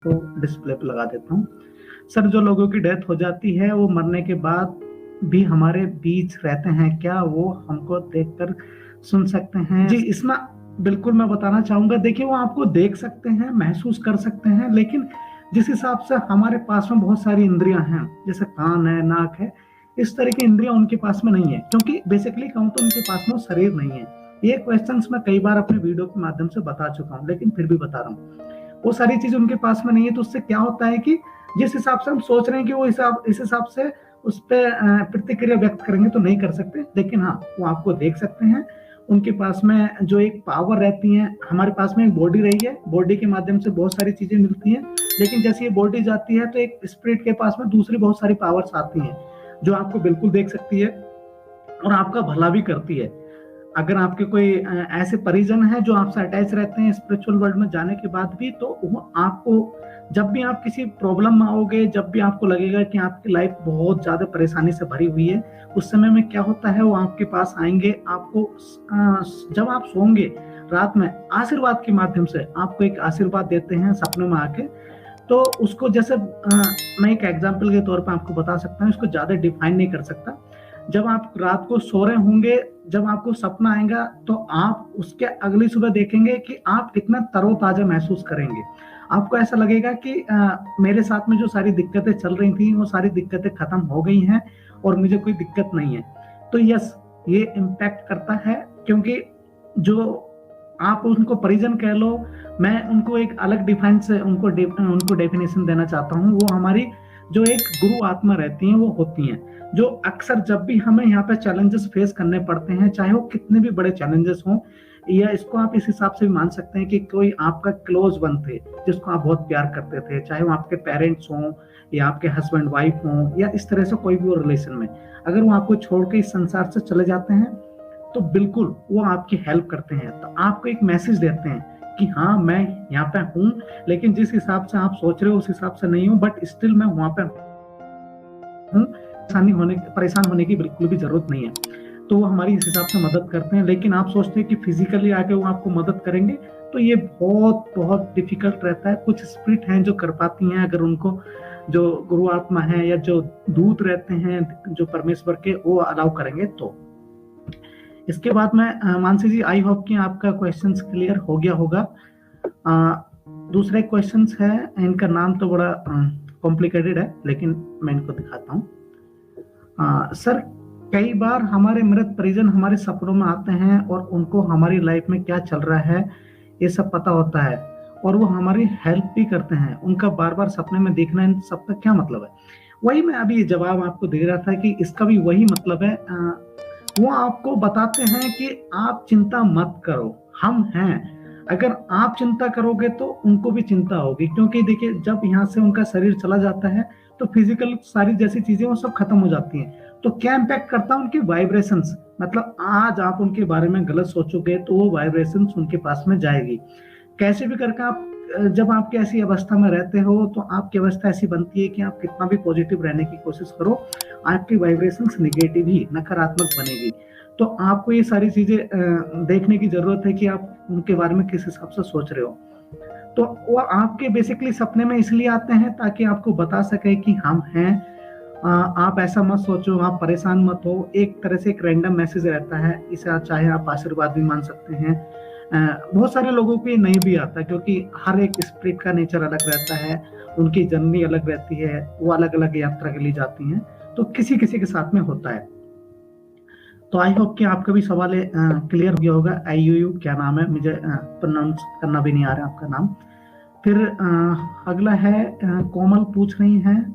को डिस्प्ले पे लगा देता हूँ। सर, जो लोगों की डेथ हो जाती है वो मरने के बाद भी हमारे बीच रहते हैं क्या? वो हमको देखकर सुन सकते हैं? जी, इसमें बिल्कुल मैं बताना चाहूंगा। देखिए, वो आपको देख सकते हैं, महसूस कर सकते हैं, लेकिन जिस हिसाब से हमारे पास में बहुत सारी इंद्रियां हैं, जैसे कान है, नाक है, इस तरह की इंद्रियां उनके पास में नहीं है, क्योंकि बेसिकली कहूँ तो उनके पास में शरीर नहीं है। ये क्वेश्चन मैं कई बार अपने वीडियो के माध्यम से बता चुका हूँ, लेकिन फिर भी बता रहा हूँ। वो सारी चीज उनके पास में नहीं है, तो उससे क्या होता है कि जिस हिसाब से हम सोच रहे हैं कि वो इस हिसाब से उस पर प्रतिक्रिया व्यक्त करेंगे तो नहीं कर सकते। लेकिन हाँ, वो आपको देख सकते हैं। उनके पास में जो एक पावर रहती है, हमारे पास में एक बॉडी रही है, बॉडी के माध्यम से बहुत सारी चीजें मिलती हैं, लेकिन जैसे ये बॉडी जाती है तो एक स्पिरिट के पास में दूसरी बहुत सारी पावर्स आती हैं जो आपको बिल्कुल देख सकती है और आपका भला भी करती है। अगर आपके कोई ऐसे परिजन हैं जो आपसे अटैच रहते हैं स्पिरिचुअल वर्ल्ड में जाने के बाद भी, तो वो आपको जब भी आप किसी प्रॉब्लम में आओगे, जब भी आपको लगेगा कि आपकी लाइफ बहुत ज्यादा परेशानी से भरी हुई है, उस समय में क्या होता है, वो आपके पास आएंगे। आपको जब आप सोओगे रात में, आशीर्वाद के माध्यम से आपको एक आशीर्वाद देते हैं सपनों में आके। तो उसको जैसे मैं एक एग्जाम्पल के तौर पर आपको बता सकता हूँ, इसको ज्यादा डिफाइन नहीं कर सकता। जब आप रात को सो रहे होंगे, जब आपको सपना आएगा, तो आप उसके अगली सुबह देखेंगे कि आप कितना तरोताजा महसूस करेंगे। आपको ऐसा लगेगा कि मेरे साथ में जो सारी दिक्कतें चल रही थी वो सारी दिक्कतें खत्म हो गई हैं और मुझे कोई दिक्कत नहीं है। तो यस, ये इम्पैक्ट करता है, क्योंकि जो आप उनको परिजन कह लो, मैं उनको एक अलग डिफाइन से उनको डेफिनेशन देना चाहता हूँ। वो हमारी जो एक गुरु आत्मा रहती हैं, वो होती हैं, जो अक्सर जब भी हमें यहाँ पे चैलेंजेस फेस करने पड़ते हैं, चाहे वो कितने भी बड़े चैलेंजेस हों, या इसको आप इस हिसाब से भी मान सकते हैं कि कोई आपका क्लोज वन थे जिसको आप बहुत प्यार करते थे, चाहे वो आपके पेरेंट्स हों या आपके हस्बैंड वाइफ हों, या इस तरह से कोई भी वो रिलेशन में, अगर वो आपको छोड़ के इस संसार से चले जाते हैं, तो बिल्कुल वो आपकी हेल्प करते हैं। तो आपको एक मैसेज देते हैं कि हाँ, मैं यहाँ पे हूँ, लेकिन जिस हिसाब से आप सोच रहे हो उस हिसाब से नहीं हूँ, बट स्टिल मैं वहां पे हूँ। परेशान होने की बिल्कुल भी जरूरत नहीं है। तो वो हमारी इस हिसाब से मदद करते हैं। लेकिन आप सोचते हैं कि फिजिकली आके वो आपको मदद करेंगे, तो ये बहुत बहुत डिफिकल्ट रहता है। कुछ स्पिरिट हैं जो कर पाती हैं, अगर उनको जो गुरु आत्मा है या जो दूत रहते हैं जो परमेश्वर के, वो अलाउ करेंगे। तो इसके बाद में मानसी जी, आई होप कि आपका क्वेश्चंस क्लियर हो गया होगा। दूसरे क्वेश्चंस है, इनका नाम तो बड़ा कॉम्प्लिकेटेड है, लेकिन मैं इनको दिखाता हूँ। सर, कई बार हमारे मृत परिजन हमारे सपनों में आते हैं और उनको हमारी लाइफ में क्या चल रहा है ये सब पता होता है, और वो हमारी हेल्प भी करते हैं। उनका बार बार सपने में देखना, इन सब का क्या मतलब है? वही मैं अभी जवाब आपको दे रहा था कि इसका भी वही मतलब है। वो आपको बताते हैं कि आप चिंता मत करो, हम हैं। अगर आप चिंता करोगे तो उनको भी चिंता होगी, क्योंकि देखिए, जब यहाँ से उनका शरीर चला जाता है तो फिजिकल सारी जैसी चीजें वो सब खत्म हो जाती हैं। तो क्या इम्पैक्ट करता है? उनके वाइब्रेशंस। मतलब आज आप उनके बारे में गलत सोचोगे तो वो वाइब्रेशंस उनके पास में जाएगी। कैसे भी करके आप, जब आपकी ऐसी अवस्था में रहते हो तो आपकी अवस्था ऐसी बनती है कि आप कितना भी पॉजिटिव रहने की कोशिश करो, आपकी वाइब्रेशंस नेगेटिव ही, नकारात्मक बनेगी। तो आपको ये सारी चीजें देखने की जरूरत है कि आप उनके बारे में किस हिसाब से सोच रहे हो। तो वो आपके बेसिकली सपने में इसलिए आते हैं ताकि आपको बता सके कि हम हैं, आप ऐसा मत सोचो, आप परेशान मत हो। एक तरह से एक रैंडम मैसेज रहता है, इसे चाहे आप आशीर्वाद भी मान सकते हैं। बहुत सारे लोगों को ये नहीं भी आता, क्योंकि हर एक स्पिरिट का नेचर अलग रहता है, उनकी जर्नी अलग रहती है, वो अलग अलग यात्रा के लिए जाती हैं, तो किसी किसी के साथ में होता है। तो आई होप कि आपका भी सवाल क्लियर हो गया होगा। IUU क्या नाम है, मुझे प्रोनाउंस करना भी नहीं आ रहा आपका नाम। फिर अगला है, कोमल पूछ रही हैं,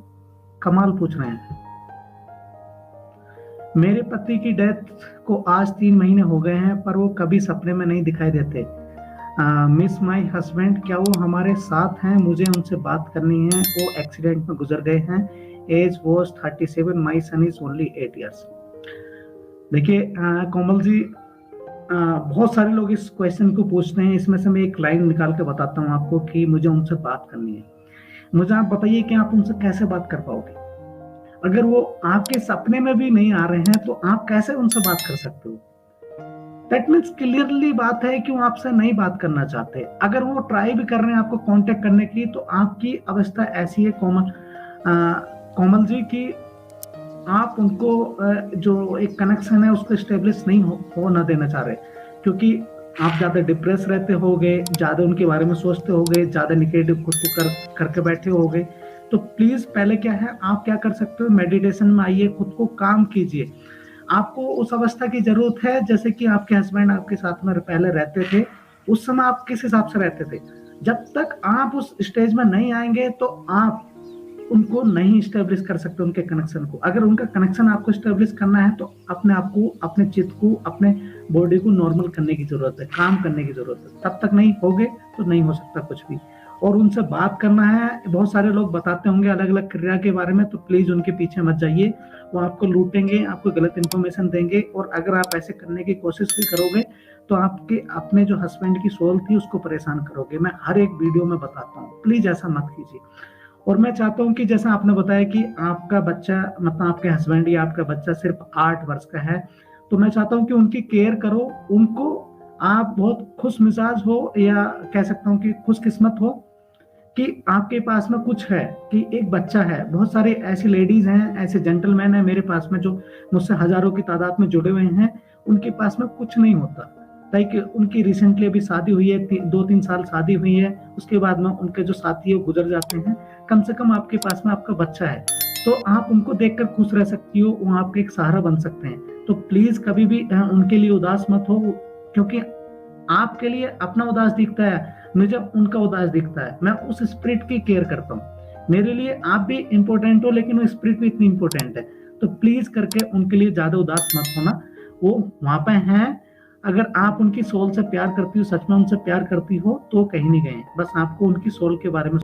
कमाल पूछ रहे हैं, मेरे पति की डेथ को आज 3 महीने हो गए हैं, पर वो कभी सपने में नहीं दिखाई देते। मिस माई हस्बैंड, क्या वो हमारे साथ हैं? मुझे उनसे बात करनी है, वो एक्सीडेंट में गुजर गए हैं। Age was 37, my son is only 8 years। देखिए कोमल जी, बहुत सारे लोग इस क्वेश्चन को पूछते हैं, इसमें से मैं एक लाइन निकाल के बताता हूँ आपको कि मुझे उनसे बात करनी है। मुझे आप बताइए कि आप उनसे कैसे बात कर पाओगे? अगर वो आपके सपने में भी नहीं आ रहे हैं तो आप कैसे उनसे बात कर सकते हो? दैट मीन्स क्लियरली बात है कि वो आपसे नहीं बात करना चाहते। अगर वो ट्राई भी कर रहे हैं आपको कांटेक्ट करने की, तो आपकी अवस्था ऐसी है कोमल जी की आप उनको जो एक कनेक्शन है उसको स्टेब्लिश नहीं हो ना देना चाह रहे, क्योंकि आप ज्यादा डिप्रेस रहते होगे, ज्यादा उनके बारे में सोचते होगे, ज्यादा निगेटिव खुद को करके बैठे होगे। तो प्लीज पहले क्या है, आप क्या कर सकते हो, मेडिटेशन में आइए, खुद को काम कीजिए। आपको उस अवस्था की जरूरत है जैसे कि आपके हस्बैंड आपके साथ में पहले रहते थे, उस समय आप किस हिसाब से रहते थे। जब तक आप उस स्टेज में नहीं आएंगे तो आप उनको नहीं स्टेब्लिश कर सकते उनके कनेक्शन को। अगर उनका कनेक्शन आपको स्टेब्लिश करना है तो अपने आप को, अपने चित्त को, अपने बॉडी को नॉर्मल करने की जरूरत है, काम करने की जरूरत है। तब तक नहीं होगे तो नहीं हो सकता कुछ भी। और उनसे बात करना है, बहुत सारे लोग बताते होंगे अलग अलग क्रिया के बारे में, तो प्लीज उनके पीछे मत जाइए, वो आपको लूटेंगे, आपको गलत इन्फॉर्मेशन देंगे। और अगर आप ऐसे करने की कोशिश भी करोगे तो आपके अपने जो हस्बैंड की सोल थी उसको परेशान करोगे। मैं हर एक वीडियो में बताता हूँ, प्लीज ऐसा मत कीजिए। और मैं चाहता हूं कि जैसा आपने बताया कि आपका बच्चा, मतलब आपके हस्बैंड या आपका बच्चा सिर्फ 8 वर्ष का है, तो मैं चाहता हूं कि उनकी केयर करो, उनको आप बहुत खुश मिजाज हो, या कह सकता हूं कि खुशकिस्मत हो कि आपके पास में कुछ है, कि एक बच्चा है। बहुत सारी ऐसी लेडीज हैं, ऐसे जेंटलमैन हैं मेरे पास में जो मुझसे हजारों की तादाद में जुड़े हुए हैं, उनके पास में कुछ नहीं होता। लाइक उनकी रिसेंटली अभी शादी हुई है, 2-3 साल शादी हुई है, उसके बाद में उनके जो साथी है वो गुजर जाते हैं। कम से कम आपके पास में आपका बच्चा है, तो आप उनको देखकर खुश रह सकती हो, वो आपके एक सहारा बन सकते हैं। तो प्लीज कभी भी उनके लिए उदास मत हो, क्योंकि आपके लिए अपना उदास दिखता है, मुझे उनका उदास दिखता है। मैं उस स्पिरिट की केयर करता हूँ, मेरे लिए आप भी इंपॉर्टेंट हो, लेकिन वो स्पिरिट भी इतनी इंपॉर्टेंट है। तो प्लीज करके उनके लिए ज्यादा उदास मत होना, वो वहां पे हैं। अगर आप उनकी सोल से प्यार करती हो, सच में उनसे प्यार करती हो, तो कहीं नहीं गए, बस आपको उनकी सोल के बारे में